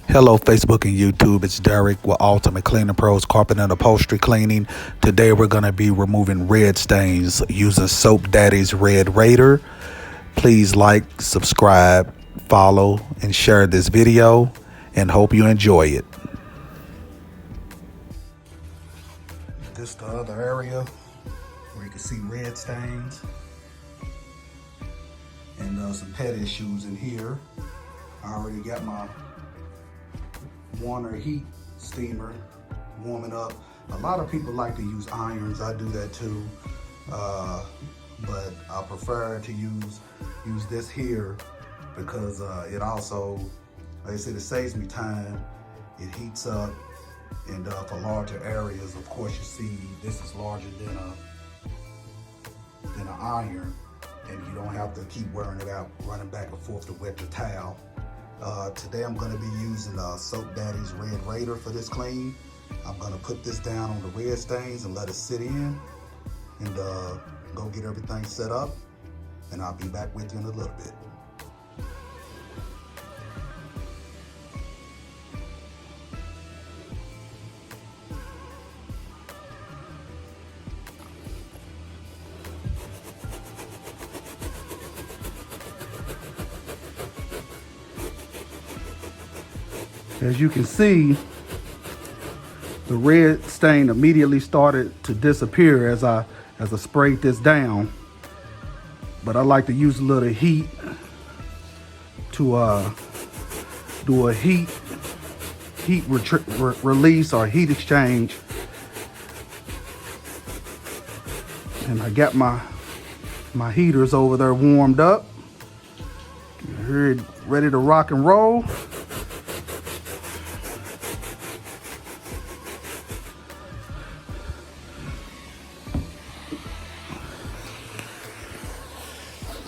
Hello, Facebook and YouTube. It's Derek with Ultimate Cleaning Pros Carpet and Upholstery Cleaning. Today we're going to be removing red stains using Soap Daddy's Red Raider. Please like, subscribe, follow, and share this video, and hope you enjoy it. This is the other area where you can see red stains and some pet issues in here. I already got my Warner heat steamer warming up. A lot of people like to use irons. I do that too, but I prefer to use this here because it also, like I said, it saves me time. It heats up, and for larger areas, of course, you see this is larger than an iron, and you don't have to keep wearing it out, running back and forth to wet your towel. Today I'm going to be using Soap Daddy's Red Raider for this clean. I'm going to put this down on the red stains and let it sit in and go get everything set up, and I'll be back with you in a little bit. As you can see, the red stain immediately started to disappear as I sprayed this down. But I like to use a little heat to do a heat release or heat exchange. And I got my heaters over there warmed up. Here, ready to rock and roll.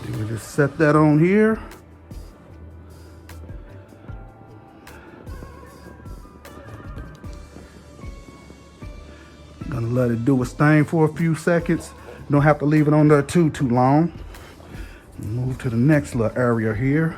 We just set that on here. I'm gonna let it do its thing for a few seconds. You don't have to leave it on there too long. Move to the next little area here.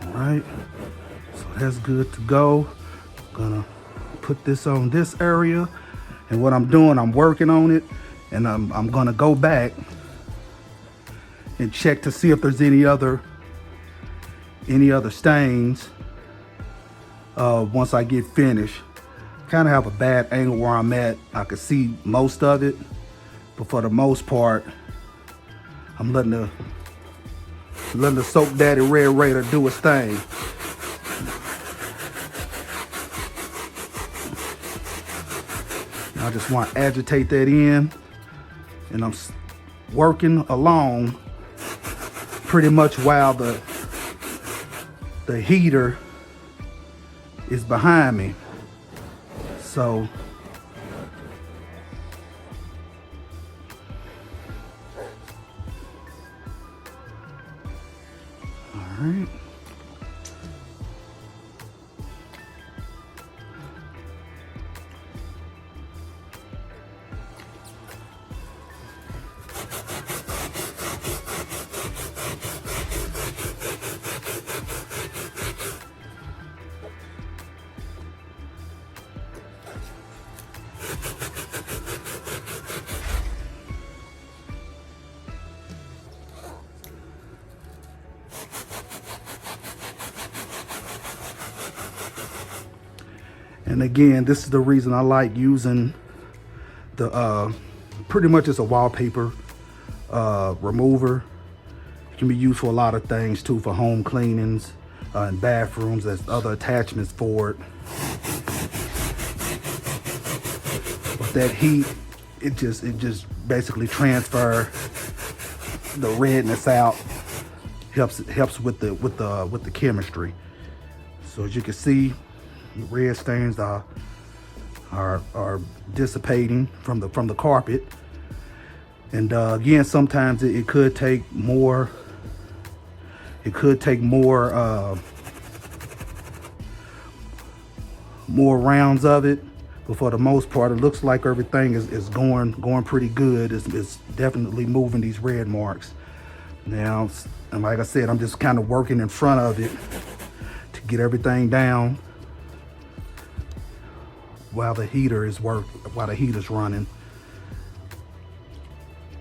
All right, so that's good to go. I'm gonna put this on this area, and what I'm doing, I'm working on it, and I'm gonna go back and check to see if there's any other stains once I get finished. Kind of have a bad angle where I'm at. I can see most of it, but for the most part, I'm letting the Soap Daddy Red Raider do its thing. I just want to agitate that in, and I'm working along pretty much while the heater is behind me. So all right. And again, this is the reason I like using the, pretty much it's a wallpaper remover. It can be used for a lot of things too, for home cleanings and bathrooms. There's other attachments for it. But that heat it just basically transfer the redness out. Helps with the chemistry. So as you can see, the red stains are dissipating from the carpet. And again, sometimes it could take more. It could take more rounds of it, but for the most part, it looks like everything is going pretty good. It's definitely moving these red marks now. And like I said, I'm just kind of working in front of it to get everything down while the heater's running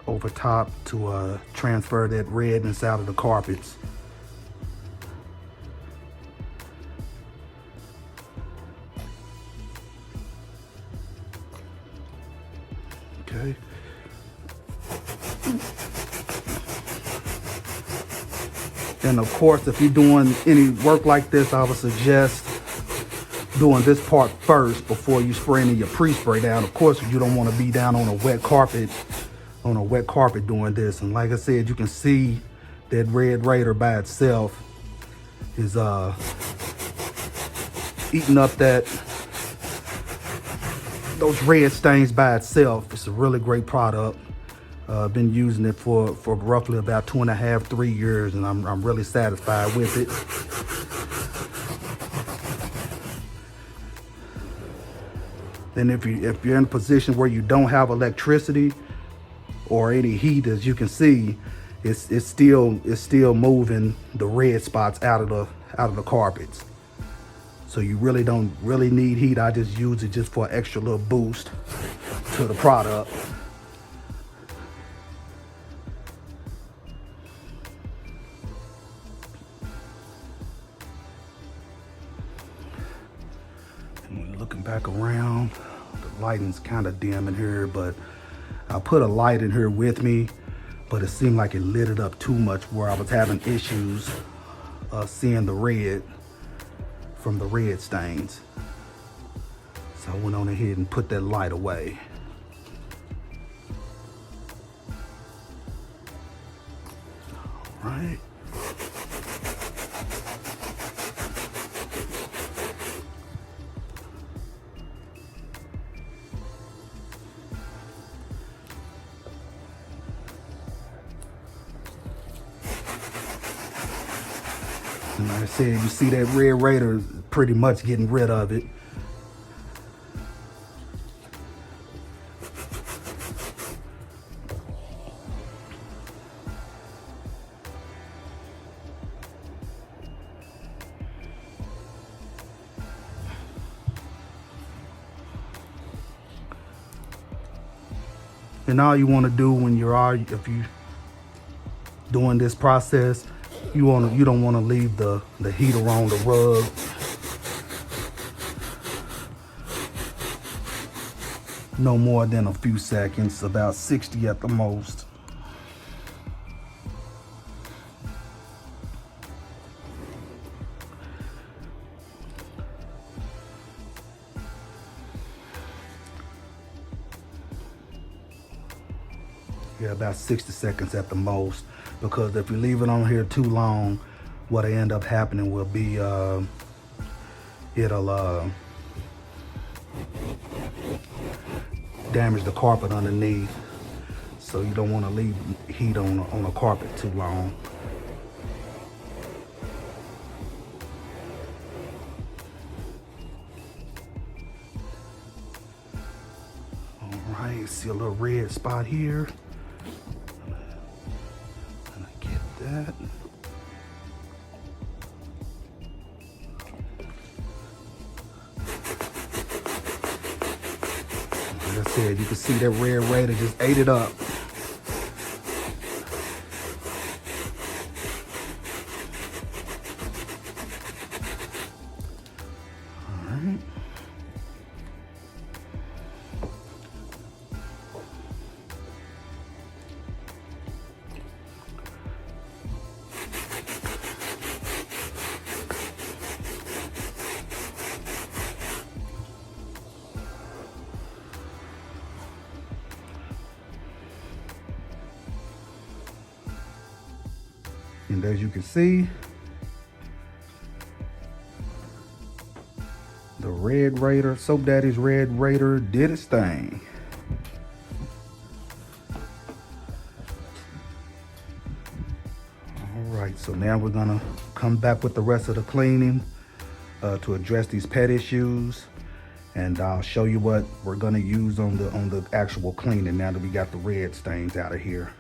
over top to transfer that redness out of the carpets. Okay. And of course, if you're doing any work like this, I would suggest doing this part first before you spray any of your pre-spray down. Of course, you don't want to be down on a wet carpet doing this. And like I said, you can see that red Raider by itself is eating up those red stains by itself. It's a really great product. I've been using it for roughly about 2.5, 3 years, and I'm really satisfied with it. Then if you're in a position where you don't have electricity or any heat, as you can see, it's still moving the red spots out of the carpets. So you really don't need heat. I just use it just for an extra little boost to the product. And looking back around, the lighting's kind of dim in here, but I put a light in here with me, but it seemed like it lit it up too much where I was having issues seeing the red from the red stains. So I went on ahead and put that light away. All right. And like I said, you see that red Raider is pretty much getting rid of it. And all you want to do when if you doing this process, you don't want to leave the heater on the rug. No more than a few seconds, about 60 at the most. Yeah, about 60 seconds at the most, because if you leave it on here too long, what'll end up happening will be it'll damage the carpet underneath. So you don't want to leave heat on a carpet too long. All right, see a little red spot here. That. Like I said, you can see that red Raider just ate it up. All right. And as you can see, the Red Raider, Soap Daddy's Red Raider did its thing. All right, so now we're gonna come back with the rest of the cleaning to address these pet issues. And I'll show you what we're gonna use on the actual cleaning now that we got the red stains out of here.